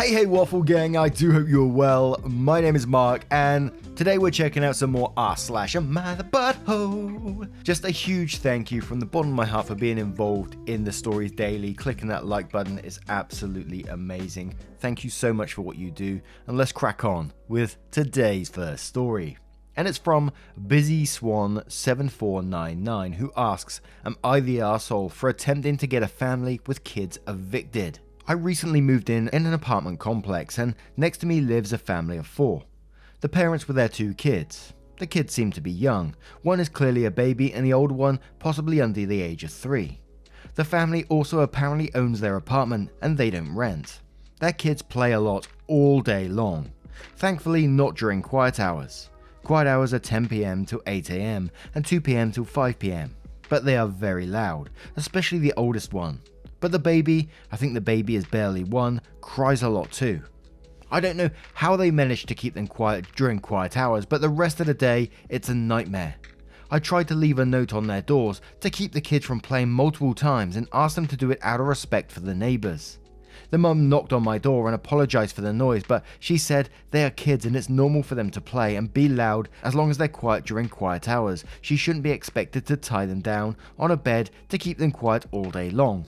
Hey Waffle Gang, I do hope you're well. My name is Mark, and today we're checking out some more r/am I the butthole. Just a huge thank you from the bottom of my heart for being involved in the stories daily. Clicking that like button is absolutely amazing. Thank you so much for what you do, and let's crack on with today's first story. And it's from Busy Swan 7499, who asks, am I the arsehole for attempting to get a family with kids evicted? I recently moved in an apartment complex, and next to me lives a family of 4. The parents with their 2 kids. The kids seem to be young. One is clearly a baby and the older one possibly under the age of 3. The family also apparently owns their apartment and they don't rent. Their kids play a lot all day long. Thankfully not during quiet hours. Quiet hours are 10 PM to 8 AM and 2 PM till 5 PM. But they are very loud, especially the oldest one. But the baby, I think the baby is barely 1, cries a lot too. I don't know how they manage to keep them quiet during quiet hours, but the rest of the day, it's a nightmare. I tried to leave a note on their doors to keep the kids from playing multiple times and asked them to do it out of respect for the neighbours. The mum knocked on my door and apologised for the noise, but she said they are kids and it's normal for them to play and be loud as long as they're quiet during quiet hours. She shouldn't be expected to tie them down on a bed to keep them quiet all day long.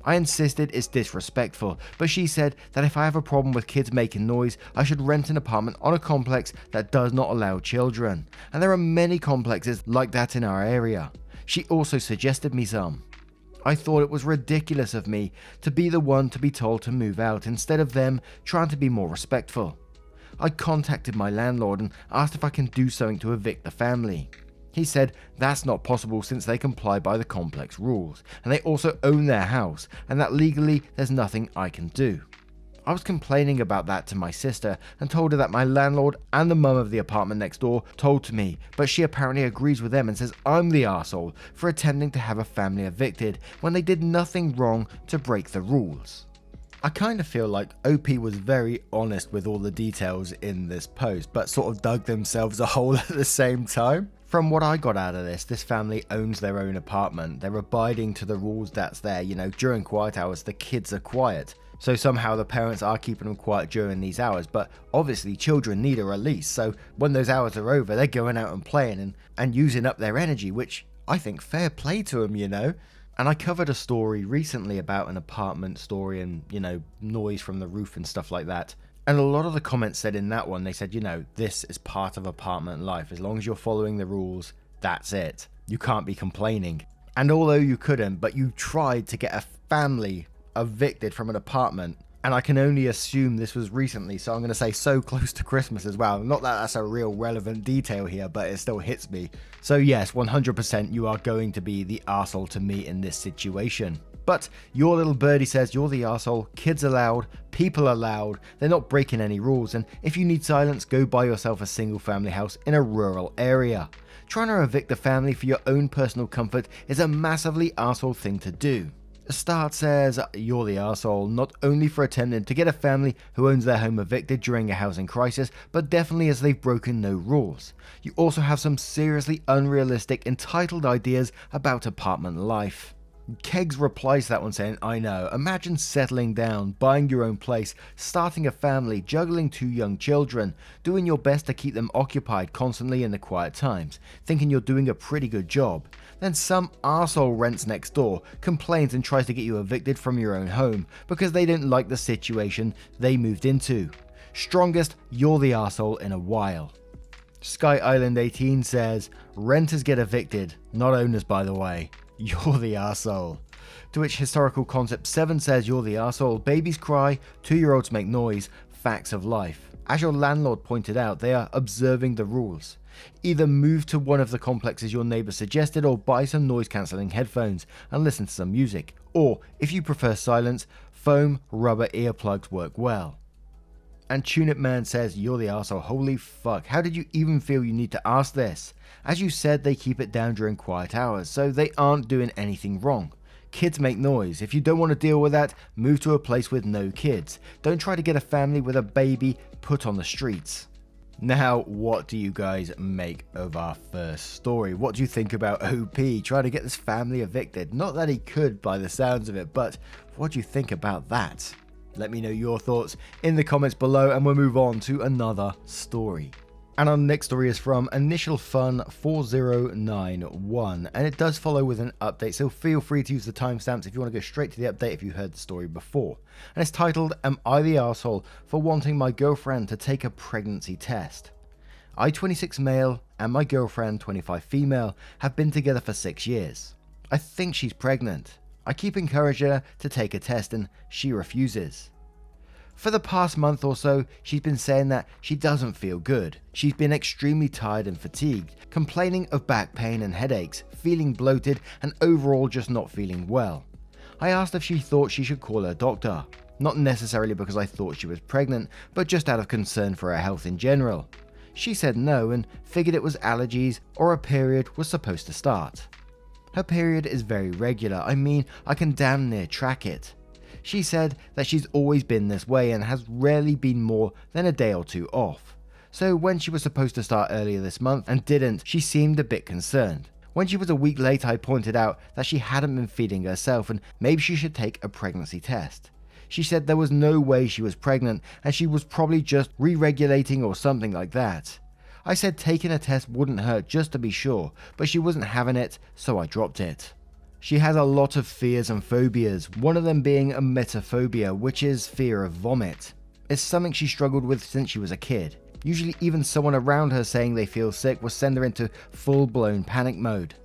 I insisted it's disrespectful, but she said that if I have a problem with kids making noise, I should rent an apartment on a complex that does not allow children, and there are many complexes like that in our area. She also suggested me some. I thought it was ridiculous of me to be the one to be told to move out instead of them trying to be more respectful. I contacted my landlord and asked if I can do something to evict the family. He said that's not possible since they comply by the complex rules, and they also own their house, and that legally there's nothing I can do. I was complaining about that to my sister and told her that my landlord and the mum of the apartment next door told to me, but she apparently agrees with them and says I'm the arsehole for attempting to have a family evicted when they did nothing wrong to break the rules. I kind of feel like OP was very honest with all the details in this post, but sort of dug themselves a hole at the same time. From what I got out of this family owns their own apartment. They're abiding to the rules that's there. During quiet hours, the kids are quiet. So somehow the parents are keeping them quiet during these hours, but obviously children need a release. So when those hours are over, they're going out and playing and using up their energy, which I think fair play to them, And I covered a story recently about an apartment story and, noise from the roof and stuff like that. And a lot of the comments said in that one, they said, this is part of apartment life. As long as you're following the rules, that's it. You can't be complaining. And although you couldn't, but you tried to get a family evicted from an apartment. And I can only assume this was recently, so I'm going to say so close to Christmas as well. Not that that's a real relevant detail here, but it still hits me. So yes, 100% you are going to be the arsehole to me in this situation. But your little birdie says you're the arsehole, kids are loud, people are loud, they're not breaking any rules, and if you need silence, go buy yourself a single family house in a rural area. Trying to evict a family for your own personal comfort is a massively arsehole thing to do. Start says you're the arsehole not only for attempting to get a family who owns their home evicted during a housing crisis, but definitely as they've broken no rules. You also have some seriously unrealistic, entitled ideas about apartment life. Kegs replies to that one saying, I know, imagine settling down, buying your own place, starting a family, juggling 2 young children, doing your best to keep them occupied constantly in the quiet times, thinking you're doing a pretty good job. Then some arsehole rents next door, complains and tries to get you evicted from your own home because they don't like the situation they moved into. Strongest, you're the arsehole in a while. Sky Island 18 says, renters get evicted, not owners by the way. You're the arsehole. To which Historical Concept 7 says you're the arsehole, babies cry, 2-year-olds make noise, facts of life. As your landlord pointed out, they are observing the rules. Either move to one of the complexes your neighbour suggested or buy some noise cancelling headphones and listen to some music. Or, if you prefer silence, foam rubber earplugs work well. And Tune It Man says, you're the arsehole, holy fuck, how did you even feel you need to ask this? As you said, they keep it down during quiet hours, so they aren't doing anything wrong. Kids make noise. If you don't want to deal with that, move to a place with no kids. Don't try to get a family with a baby put on the streets. Now, what do you guys make of our first story? What do you think about OP trying to get this family evicted? Not that he could by the sounds of it, but what do you think about that? Let me know your thoughts in the comments below, and we'll move on to another story. And our next story is from Initial Fun 4091, and it does follow with an update, so feel free to use the timestamps if you want to go straight to the update if you heard the story before. And it's titled, Am I the Arsehole for Wanting My Girlfriend to Take a Pregnancy Test? I, 26 male, and my girlfriend, 25 female, have been together for 6 years. I think she's pregnant. I keep encouraging her to take a test and she refuses. For the past month or so, she's been saying that she doesn't feel good. She's been extremely tired and fatigued, complaining of back pain and headaches, feeling bloated, and overall just not feeling well. I asked if she thought she should call her doctor. Not necessarily because I thought she was pregnant, but just out of concern for her health in general. She said no and figured it was allergies or a period was supposed to start. Her period is very regular. I mean, I can damn near track it. She said that she's always been this way and has rarely been more than a day or two off. So when she was supposed to start earlier this month and didn't, she seemed a bit concerned. When she was a week late, I pointed out that she hadn't been feeding herself and maybe she should take a pregnancy test. She said there was no way she was pregnant and she was probably just re-regulating or something like that. I said taking a test wouldn't hurt just to be sure, but she wasn't having it, so I dropped it. She has a lot of fears and phobias, one of them being emetophobia, which is fear of vomit. It's something she struggled with since she was a kid. Usually even someone around her saying they feel sick will send her into full-blown panic mode.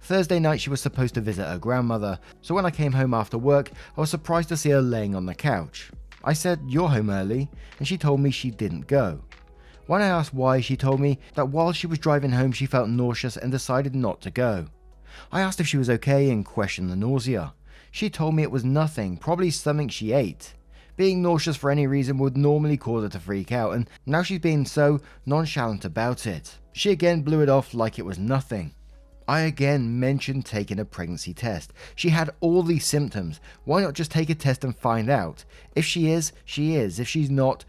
Thursday night she was supposed to visit her grandmother, so when I came home after work, I was surprised to see her laying on the couch. I said, "You're home early," and she told me she didn't go. When I asked why, she told me that while she was driving home she felt nauseous and decided not to go. I asked if she was okay and questioned the nausea. She told me it was nothing, probably something she ate. Being nauseous for any reason would normally cause her to freak out, and now she's being so nonchalant about it. She again blew it off like it was nothing. I again mentioned taking a pregnancy test. She had all these symptoms. Why not just take a test and find out? If she is, she is. If she's not,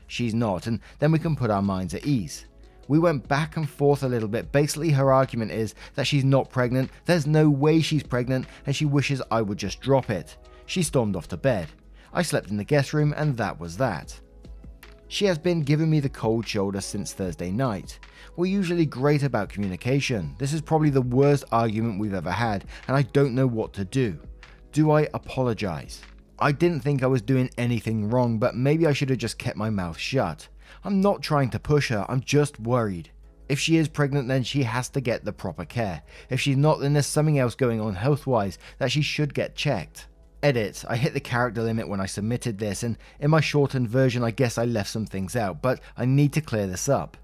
and then we can put our minds at ease. We went back and forth a little bit. Basically, her argument is that she's not pregnant, there's no way she's pregnant, and she wishes I would just drop it. She stormed off to bed. I slept in the guest room, and that was that. She has been giving me the cold shoulder since Thursday night. We're usually great about communication. This is probably the worst argument we've ever had, and I don't know what to do. Do I apologize? I didn't think I was doing anything wrong, but maybe I should have just kept my mouth shut. I'm not trying to push her, I'm just worried. If she is pregnant, then she has to get the proper care. If she's not, then there's something else going on health-wise that she should get checked. Edit, I hit the character limit when I submitted this, and in my shortened version I guess I left some things out, but I need to clear this up.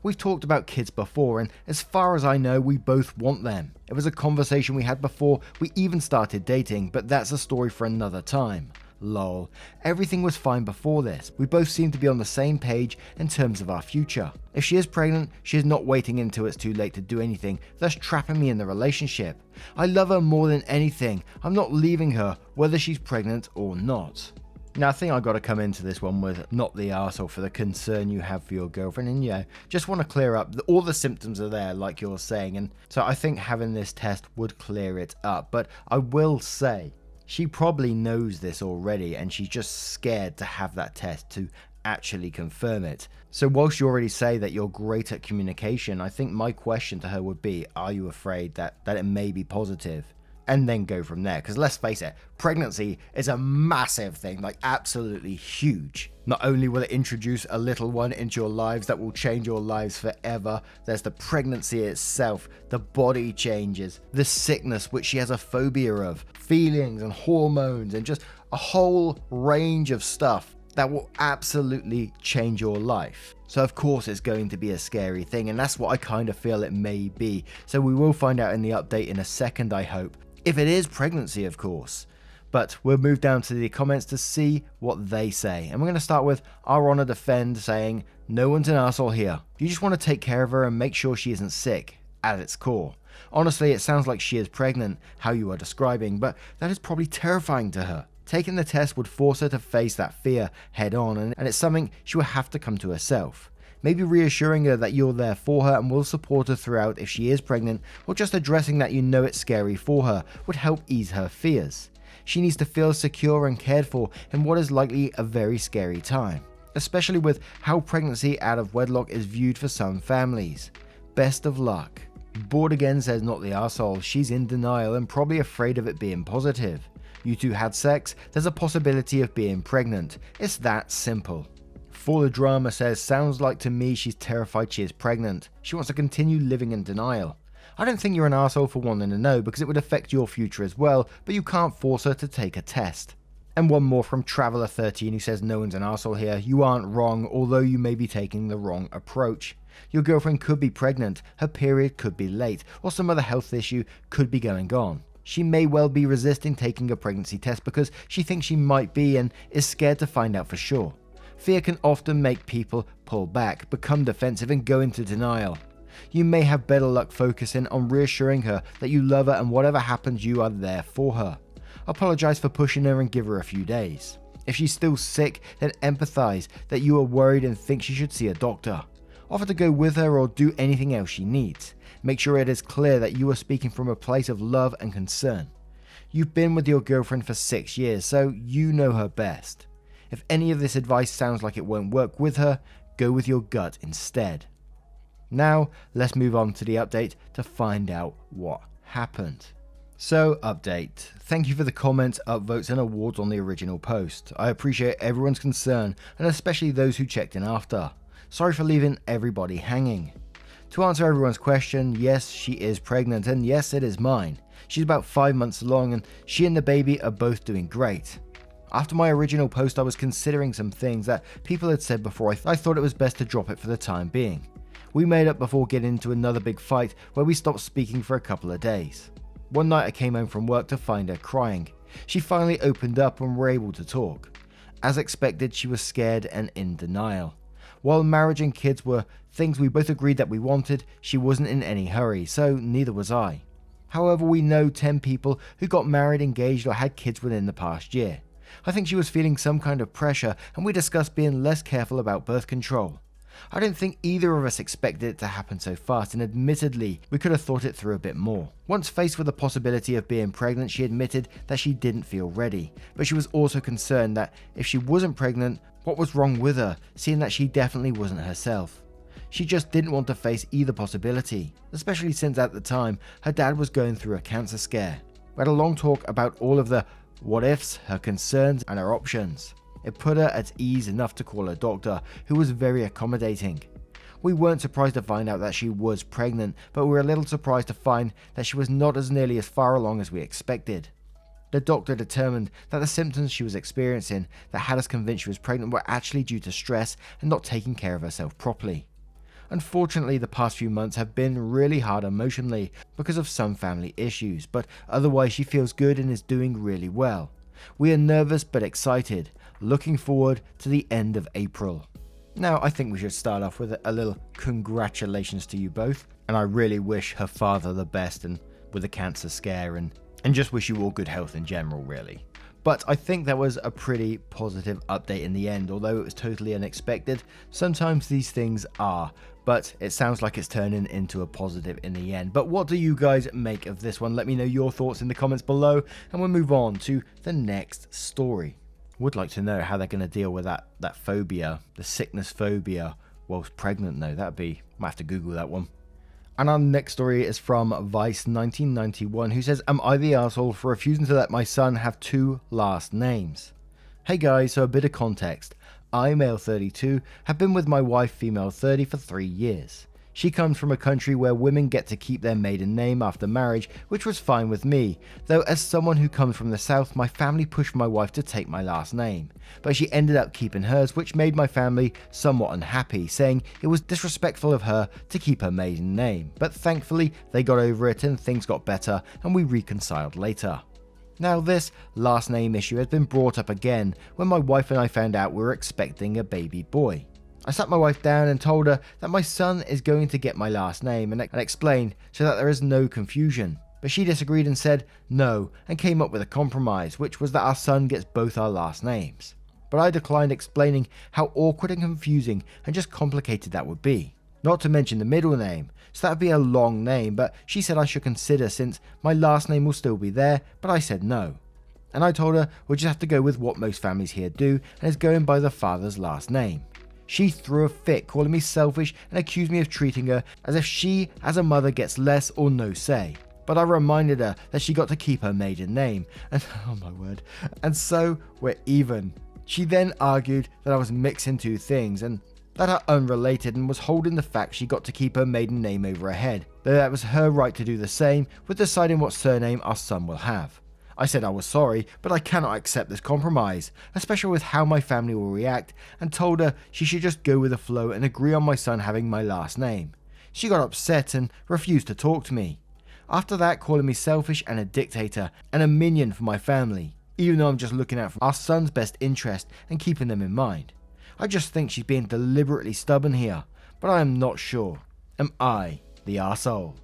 We've talked about kids before, and as far as I know, we both want them. It was a conversation we had before we even started dating, but that's a story for another time. Lol. Everything was fine before this. We both seem to be on the same page in terms of our future. If she is pregnant, she is not waiting until it's too late to do anything, thus trapping me in the relationship. I love her more than anything. I'm not leaving her, whether she's pregnant or not. Now, I think I got to come into this one with not the arsehole for the concern you have for your girlfriend, and yeah, just want to clear up. All the symptoms are there, like you're saying, and so I think having this test would clear it up. But I will say, she probably knows this already, and she's just scared to have that test to actually confirm it. So whilst you already say that you're great at communication, I think my question to her would be, are you afraid that it may be positive? And then go from there, because let's face it, pregnancy is a massive thing, like absolutely huge. Not only will it introduce a little one into your lives that will change your lives forever, there's the pregnancy itself, the body changes, the sickness which she has a phobia of, feelings and hormones, and just a whole range of stuff that will absolutely change your life. So of course it's going to be a scary thing, and that's what I kind of feel it may be. So we will find out in the update in a second, I hope. If it is pregnancy, of course. But we'll move down to the comments to see what they say. And we're going to start with Our Honor Defend saying, "No one's an arsehole here. You just want to take care of her and make sure she isn't sick, at its core. Honestly, it sounds like she is pregnant, how you are describing, but that is probably terrifying to her. Taking the test would force her to face that fear head on, and it's something she will have to come to herself. Maybe reassuring her that you're there for her and will support her throughout if she is pregnant, or just addressing that you know it's scary for her would help ease her fears. She needs to feel secure and cared for in what is likely a very scary time, especially with how pregnancy out of wedlock is viewed for some families. Best of luck. Bored again says not the arsehole, she's in denial and probably afraid of it being positive. You two had sex, there's a possibility of being pregnant. It's that simple. For the Drama says, sounds like to me she's terrified she is pregnant. She wants to continue living in denial. I don't think you're an arsehole for wanting to know because it would affect your future as well, but you can't force her to take a test. And one more from Traveller13 who says no one's an arsehole here. You aren't wrong, although you may be taking the wrong approach. Your girlfriend could be pregnant, her period could be late, or some other health issue could be going on. She may well be resisting taking a pregnancy test because she thinks she might be and is scared to find out for sure. Fear can often make people pull back, become defensive and go into denial. You may have better luck focusing on reassuring her that you love her and whatever happens you are there for her. Apologize for pushing her and give her a few days. If she's still sick, then empathize that you are worried and think she should see a doctor. Offer to go with her or do anything else she needs. Make sure it is clear that you are speaking from a place of love and concern. You've been with your girlfriend for 6 years, so you know her best. If any of this advice sounds like it won't work with her, go with your gut instead. Now, let's move on to the update to find out what happened. So, update. Thank you for the comments, upvotes and awards on the original post. I appreciate everyone's concern, and especially those who checked in after. Sorry for leaving everybody hanging. To answer everyone's question, yes, she is pregnant, and yes, it is mine. She's about 5 months along, and she and the baby are both doing great. After my original post, I was considering some things that people had said before. I thought it was best to drop it for the time being. We made up before getting into another big fight where we stopped speaking for a couple of days. One night I came home from work to find her crying. She finally opened up and were able to talk. As expected, she was scared and in denial. While marriage and kids were things we both agreed that we wanted, she wasn't in any hurry, so neither was I. However, we know 10 people who got married, engaged or had kids within the past year. I think she was feeling some kind of pressure and we discussed being less careful about birth control. I don't think either of us expected it to happen so fast, and admittedly, we could have thought it through a bit more. Once faced with the possibility of being pregnant, she admitted that she didn't feel ready, but she was also concerned that if she wasn't pregnant, what was wrong with her, seeing that she definitely wasn't herself. She just didn't want to face either possibility, especially since at the time, her dad was going through a cancer scare. We had a long talk about all of the what ifs, her concerns and her options. It put her at ease enough to call her doctor, who was very accommodating. We weren't surprised to find out that she was pregnant, but we were a little surprised to find that she was not as nearly as far along as we expected. The doctor determined that the symptoms she was experiencing that had us convinced she was pregnant were actually due to stress and not taking care of herself properly. Unfortunately, the past few months have been really hard emotionally because of some family issues, but otherwise she feels good and is doing really well. We are nervous but excited, looking forward to the end of April. Now, I think we should start off with a little congratulations to you both, and I really wish her father the best and with the cancer scare and just wish you all good health in general, really. But I think that was a pretty positive update in the end, although it was totally unexpected. Sometimes these things are, but it sounds like it's turning into a positive in the end. But what do you guys make of this one? Let me know your thoughts in the comments below, and we'll move on to the next story. Would like to know how they're going to deal with that phobia, the sickness phobia, whilst pregnant though. Might have to Google that one. And our next story is from Vice 1991, who says, am I the arsehole for refusing to let my son have 2 last names? Hey guys, so a bit of context. I, male 32, have been with my wife, female 30, for 3 years. She comes from a country where women get to keep their maiden name after marriage, which was fine with me, though as someone who comes from the south, my family pushed my wife to take my last name, but she ended up keeping hers, which made my family somewhat unhappy, saying it was disrespectful of her to keep her maiden name, but thankfully they got over it and things got better and we reconciled later. Now this last name issue has been brought up again when my wife and I found out we were expecting a baby boy. I sat my wife down and told her that my son is going to get my last name and explained so that there is no confusion. But she disagreed and said no and came up with a compromise, which was that our son gets both our last names. But I declined, explaining how awkward and confusing and just complicated that would be. Not to mention the middle name, so that would be a long name, but she said I should consider since my last name will still be there, but I said no. And I told her we'll just have to go with what most families here do, and is going by the father's last name. She threw a fit, calling me selfish and accused me of treating her as if she, as a mother, gets less or no say. But I reminded her that she got to keep her maiden name, and oh my word, and so we're even. She then argued that I was mixing two things and that are unrelated, and was holding the fact she got to keep her maiden name over her head, though that was her right to do the same with deciding what surname our son will have. I said I was sorry, but I cannot accept this compromise, especially with how my family will react, and told her she should just go with the flow and agree on my son having my last name. She got upset and refused to talk to me. After that, calling me selfish and a dictator and a minion for my family, even though I'm just looking out for our son's best interest and keeping them in mind. I just think she's being deliberately stubborn here, but I am not sure. Am I the arsehole?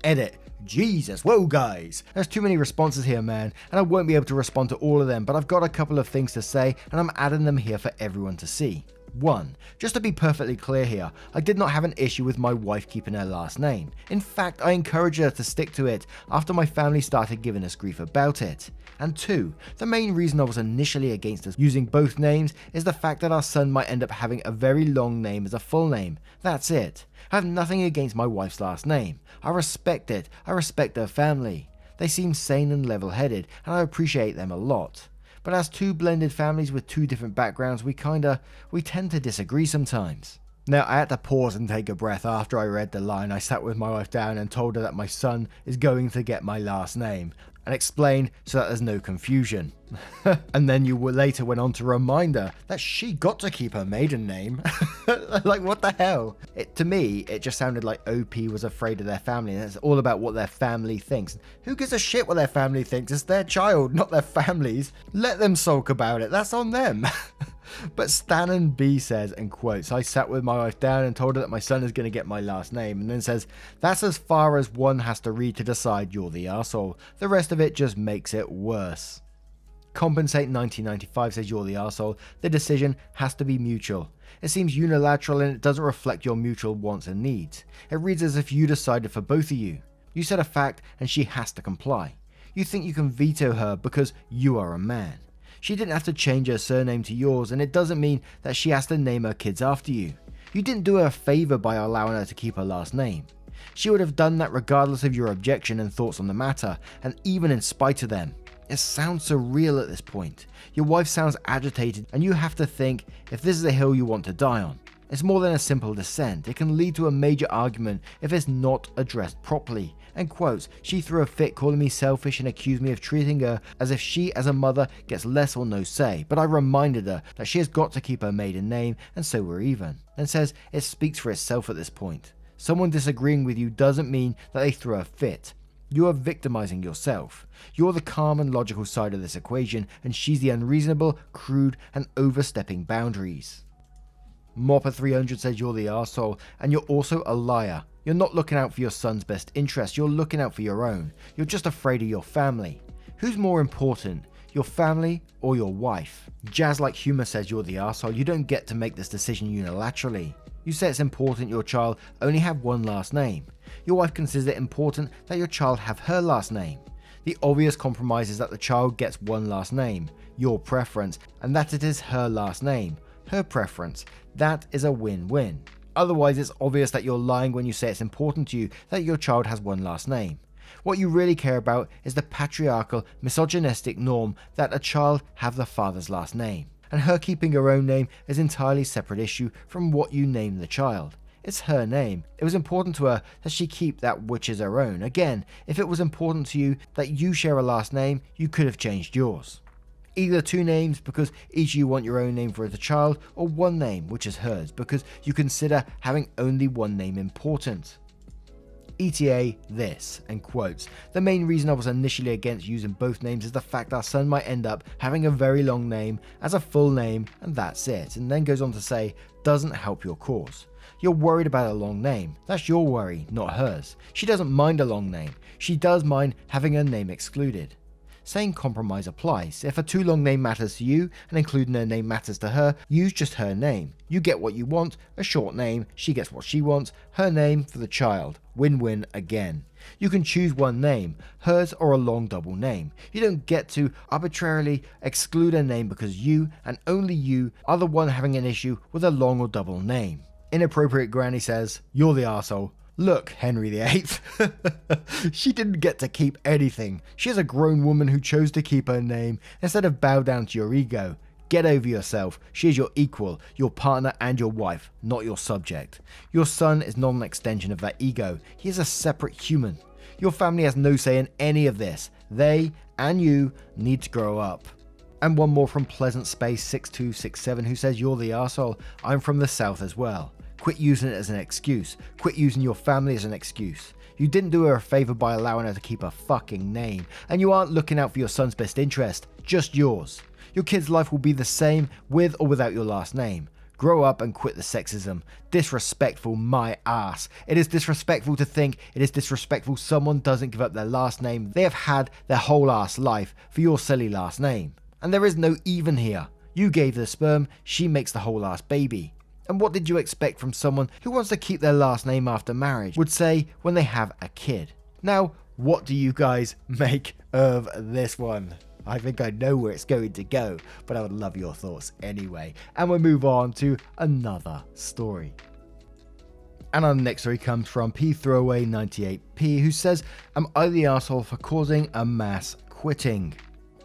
Edit. Jesus, whoa guys, there's too many responses here, man, and I won't be able to respond to all of them, but I've got a couple of things to say and I'm adding them here for everyone to see. 1. Just to be perfectly clear here, I did not have an issue with my wife keeping her last name. In fact, I encouraged her to stick to it after my family started giving us grief about it. And 2, the main reason I was initially against us using both names is the fact that our son might end up having a very long name as a full name. That's it. I have nothing against my wife's last name. I respect it. I respect her family. They seem sane and level-headed, and I appreciate them a lot. But as two blended families with two different backgrounds, we tend to disagree sometimes. Now, I had to pause and take a breath after I read the line. I sat with my wife down and told her that my son is going to get my last name, and explained so that there's no confusion. And then you later went on to remind her that she got to keep her maiden name. Like, what the hell? To me, it just sounded like OP was afraid of their family, and it's all about what their family thinks. Who gives a shit what their family thinks? It's their child, not their family's. Let them sulk about it, that's on them. But Stan B says, and quotes, I sat with my wife down and told her that my son is going to get my last name, and then says, that's as far as one has to read to decide you're the arsehole. The rest of it just makes it worse. Compensate 1995 says you're the arsehole. The decision has to be mutual. It seems unilateral and it doesn't reflect your mutual wants and needs. It reads as if you decided for both of you. You said a fact and she has to comply. You think you can veto her because you are a man. She didn't have to change her surname to yours, and it doesn't mean that she has to name her kids after you. You didn't do her a favor by allowing her to keep her last name. She would have done that regardless of your objection and thoughts on the matter, and even in spite of them. It sounds surreal at this point. Your wife sounds agitated, and you have to think if this is a hill you want to die on. It's more than a simple dissent. It can lead to a major argument if it's not addressed properly. And quotes, she threw a fit calling me selfish and accused me of treating her as if she as a mother gets less or no say, but I reminded her that she has got to keep her maiden name, and so we're even. And says it speaks for itself at this point. Someone disagreeing with you doesn't mean that they threw a fit. You are victimizing yourself. You're the calm and logical side of this equation, and she's the unreasonable, crude, and overstepping boundaries. Mopper300 says you're the arsehole, and you're also a liar. You're not looking out for your son's best interest, you're looking out for your own. You're just afraid of your family. Who's more important, your family or your wife? Jazz Like Humor says you're the arsehole. You don't get to make this decision unilaterally. You say it's important your child only have one last name. Your wife considers it important that your child have her last name. The obvious compromise is that the child gets one last name, your preference, and that it is her last name, her preference. That is a win-win. Otherwise, it's obvious that you're lying when you say it's important to you that your child has one last name. What you really care about is the patriarchal, misogynistic norm that a child have the father's last name. And her keeping her own name is an entirely separate issue from what you name the child. It's her name. It was important to her that she keep that which is her own. Again, if it was important to you that you share a last name, you could have changed yours. Either two names because each of you want your own name for the child, or one name which is hers because you consider having only one name important. ETA this, and quotes, the main reason I was initially against using both names is the fact our son might end up having a very long name as a full name, and that's it. And then goes on to say, doesn't help your cause. You're worried about a long name. That's your worry, not hers. She doesn't mind a long name. She does mind having her name excluded. same compromise applies. If a too long name matters to you and including her name matters to her, use just her name. You get what you want, a short name, she gets what she wants, her name for the child. Win-win again. You can choose one name, hers or a long double name. You don't get to arbitrarily exclude a name because you, and only you, are the one having an issue with a long or double name. Inappropriate granny says, "You're the arsehole." Look, Henry VIII. She didn't get to keep anything. She is a grown woman who chose to keep her name instead of bow down to your ego. Get over yourself. She is your equal, your partner and your wife, not your subject. Your son is not an extension of that ego. He is a separate human. Your family has no say in any of this. They and you need to grow up. And one more from Pleasant Space 6267 who says, "You're the arsehole. I'm from the south as well. Quit using it as an excuse. Quit using your family as an excuse. You didn't do her a favor by allowing her to keep her fucking name, and you aren't looking out for your son's best interest, just yours. Your kid's life will be the same with or without your last name. Grow up and quit the sexism. Disrespectful my ass. It is disrespectful to think it is disrespectful someone doesn't give up their last name they have had their whole ass life for your silly last name. And there is no even here. You gave the sperm, she makes the whole ass baby. And what did you expect from someone who wants to keep their last name after marriage would say when they have a kid?" Now, what do you guys make of this one? I think I know where it's going to go, but I would love your thoughts anyway. And we'll move on to another story. And our next story comes from P98P, who says, "Am I the arsehole for causing a mass quitting?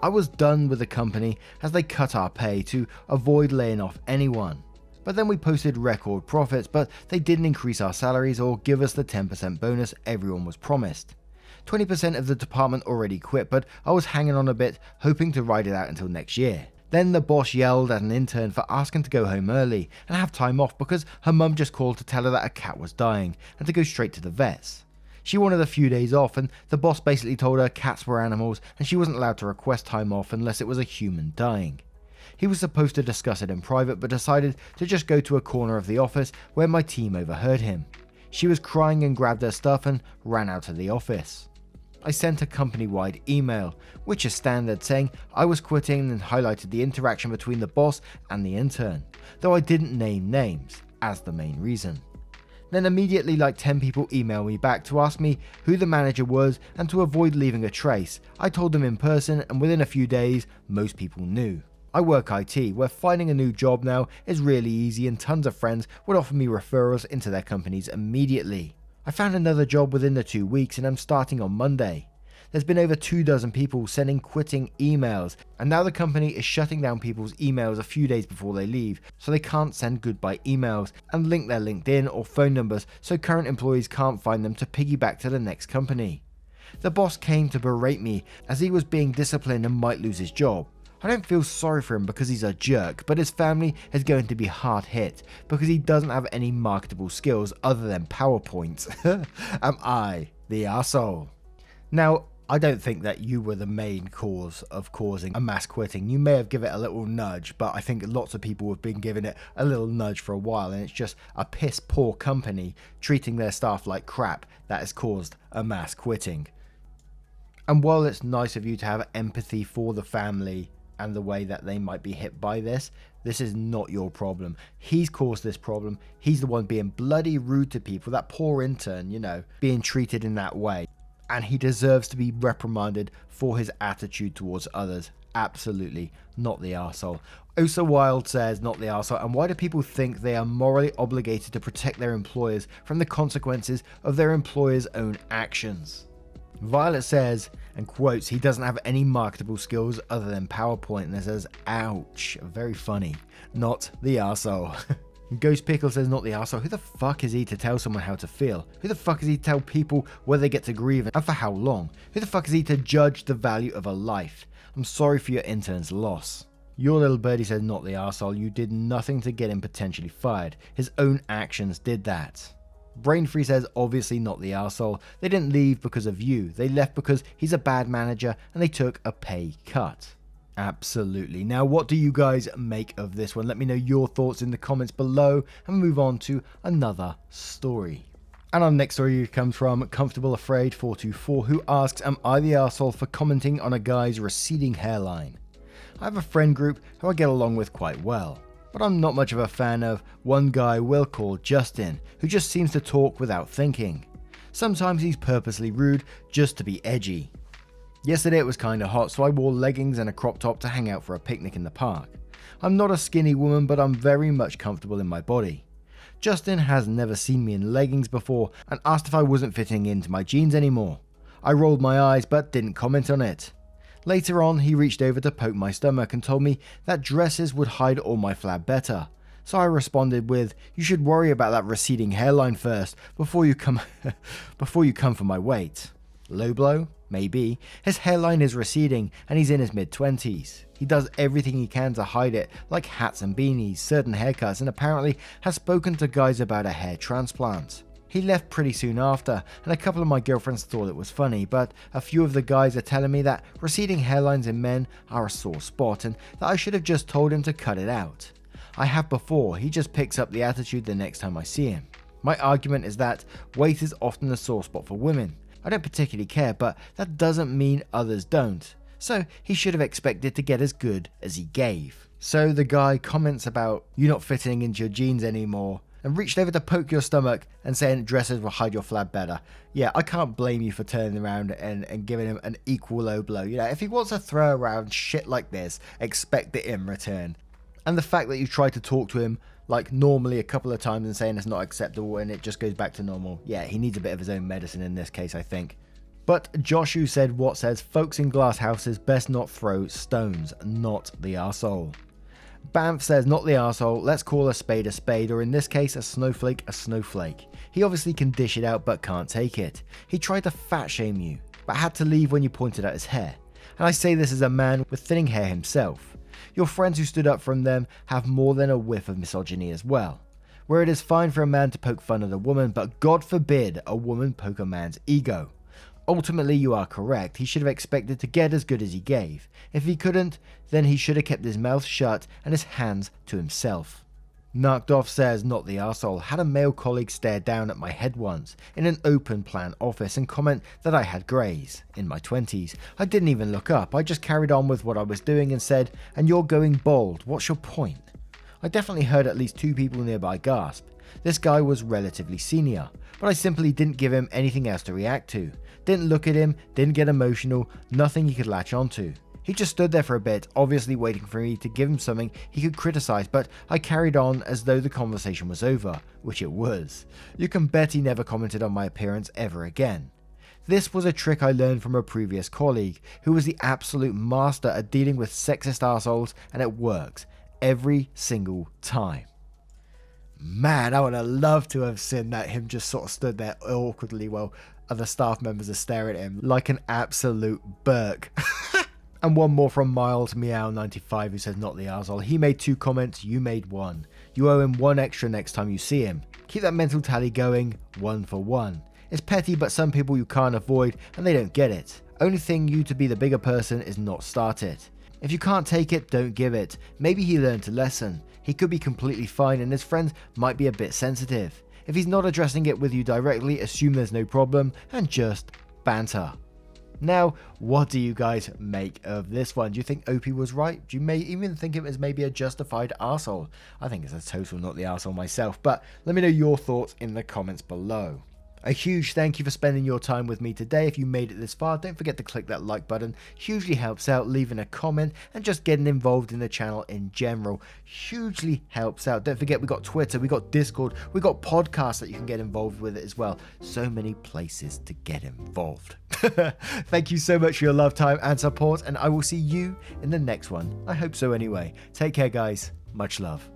I was done with the company as they cut our pay to avoid laying off anyone. But then we posted record profits, but they didn't increase our salaries or give us the 10% bonus everyone was promised. 20% of the department already quit, but I was hanging on a bit, hoping to ride it out until next year. Then the boss yelled at an intern for asking to go home early and have time off because her mum just called to tell her that a cat was dying and to go straight to the vets. She wanted a few days off, and the boss basically told her cats were animals and she wasn't allowed to request time off unless it was a human dying. He was supposed to discuss it in private but decided to just go to a corner of the office where my team overheard him. She was crying and grabbed her stuff and ran out of the office. I sent a company-wide email, which is standard, saying I was quitting and highlighted the interaction between the boss and the intern, though I didn't name names as the main reason. Then immediately like 10 people emailed me back to ask me who the manager was, and to avoid leaving a trace, I told them in person, and within a few days most people knew. I work IT, where finding a new job now is really easy, and tons of friends would offer me referrals into their companies immediately. I found another job within the 2 weeks and I'm starting on Monday. There's been over 24 people sending quitting emails, and now the company is shutting down people's emails a few days before they leave, so they can't send goodbye emails and link their LinkedIn or phone numbers so current employees can't find them to piggyback to the next company. The boss came to berate me as he was being disciplined and might lose his job. I don't feel sorry for him because he's a jerk, but his family is going to be hard hit because he doesn't have any marketable skills other than PowerPoint. Am I the arsehole? Now, I don't think that you were the main cause of causing a mass quitting. You may have given it a little nudge, but I think lots of people have been giving it a little nudge for a while, and it's just a piss poor company treating their staff like crap that has caused a mass quitting. And while it's nice of you to have empathy for the family and the way that they might be hit by this is not your problem. He's caused this problem. He's the one being bloody rude to people. That poor intern, being treated in that way. And he deserves to be reprimanded for his attitude towards others. Absolutely not the arsehole. Osa Wild says not the arsehole. And why do people think they are morally obligated to protect their employers from the consequences of their employers' own actions? Violet says, and quotes, he doesn't have any marketable skills other than PowerPoint, and it says, ouch, very funny, not the arsehole. Ghost Pickle says, not the arsehole. Who the fuck is he to tell someone how to feel? Who the fuck is he to tell people where they get to grieve and for how long? Who the fuck is he to judge the value of a life? I'm sorry for your intern's loss. Your little birdie says, not the arsehole. You did nothing to get him potentially fired. His own actions did that. Brainfree says, obviously not the arsehole. They didn't leave because of you. They left because he's a bad manager and they took a pay cut. Absolutely. Now, what do you guys make of this one? Let me know your thoughts in the comments below and move on to another story. And our next story comes from Comfortable Afraid 424, who asks, am I the arsehole for commenting on a guy's receding hairline? I have a friend group who I get along with quite well, but I'm not much of a fan of one guy we'll call Justin, who just seems to talk without thinking. Sometimes he's purposely rude just to be edgy. Yesterday it was kinda hot, so I wore leggings and a crop top to hang out for a picnic in the park. I'm not a skinny woman, but I'm very much comfortable in my body. Justin has never seen me in leggings before and asked if I wasn't fitting into my jeans anymore. I rolled my eyes but didn't comment on it. Later on, he reached over to poke my stomach and told me that dresses would hide all my flab better. So I responded with, you should worry about that receding hairline first before you come for my weight. Low blow? Maybe. His hairline is receding and he's in his mid-20s. He does everything he can to hide it, like hats and beanies, certain haircuts, and apparently has spoken to guys about a hair transplant. He left pretty soon after, and a couple of my girlfriends thought it was funny, but a few of the guys are telling me that receding hairlines in men are a sore spot and that I should have just told him to cut it out. I have before, he just picks up the attitude the next time I see him. My argument is that weight is often a sore spot for women. I don't particularly care, but that doesn't mean others don't. So he should have expected to get as good as he gave. So the guy comments about you not fitting into your jeans anymore and reached over to poke your stomach and saying dresses will hide your flab better. Yeah, I can't blame you for turning around and giving him an equal low blow. You know, if he wants to throw around shit like this, expect it in return. And the fact that you try to talk to him like normally a couple of times and saying it's not acceptable and it just goes back to normal. Yeah, he needs a bit of his own medicine in this case, I think. But Joshu said what says folks in glass houses best not throw stones, not the arsehole. Banff says not the arsehole, let's call a spade, or in this case a snowflake. He obviously can dish it out but can't take it. He tried to fat shame you, but had to leave when you pointed out his hair. And I say this as a man with thinning hair himself. Your friends who stood up from them have more than a whiff of misogyny as well. Where it is fine for a man to poke fun at a woman, but God forbid a woman poke a man's ego. Ultimately, you are correct. He should have expected to get as good as he gave. If he couldn't, then he should have kept his mouth shut and his hands to himself. Knocked Off says, not the arsehole, had a male colleague stare down at my head once in an open plan office and comment that I had greys in my 20s. I didn't even look up. I just carried on with what I was doing and said, and you're going bald. What's your point? I definitely heard at least 2 people nearby gasp. This guy was relatively senior, but I simply didn't give him anything else to react to. Didn't look at him, didn't get emotional, nothing he could latch onto. He just stood there for a bit, obviously waiting for me to give him something he could criticize, but I carried on as though the conversation was over, which it was. You can bet he never commented on my appearance ever again. This was a trick I learned from a previous colleague, who was the absolute master at dealing with sexist arseholes, and it works every single time. Man, I would have loved to have seen that him just sort of stood there awkwardly while other staff members are staring at him like an absolute Burke. And one more from Miles Meow 95 who says not the arsehole. He made 2 comments, you made 1. You owe him 1 extra next time you see him. Keep that mental tally going, 1 for 1. It's petty, but some people you can't avoid and they don't get it. Only thing you to be the bigger person is not start it. If you can't take it, don't give it. Maybe he learned a lesson. He could be completely fine and his friends might be a bit sensitive. If he's not addressing it with you directly, assume there's no problem and just banter. Now, what do you guys make of this one? Do you think OP was right? Do you may even think it was maybe a justified arsehole? I think it's a total not the arsehole myself, but let me know your thoughts in the comments below. A huge thank you for spending your time with me today. If you made it this far, don't forget to click that like button. Hugely helps out. Leaving a comment and just getting involved in the channel in general hugely helps out. Don't forget, we got Twitter, we got Discord, we got podcasts that you can get involved with it as well. So many places to get involved. Thank you so much for your love, time and support, and I will see you in the next one. I hope so anyway. Take care, guys. Much love.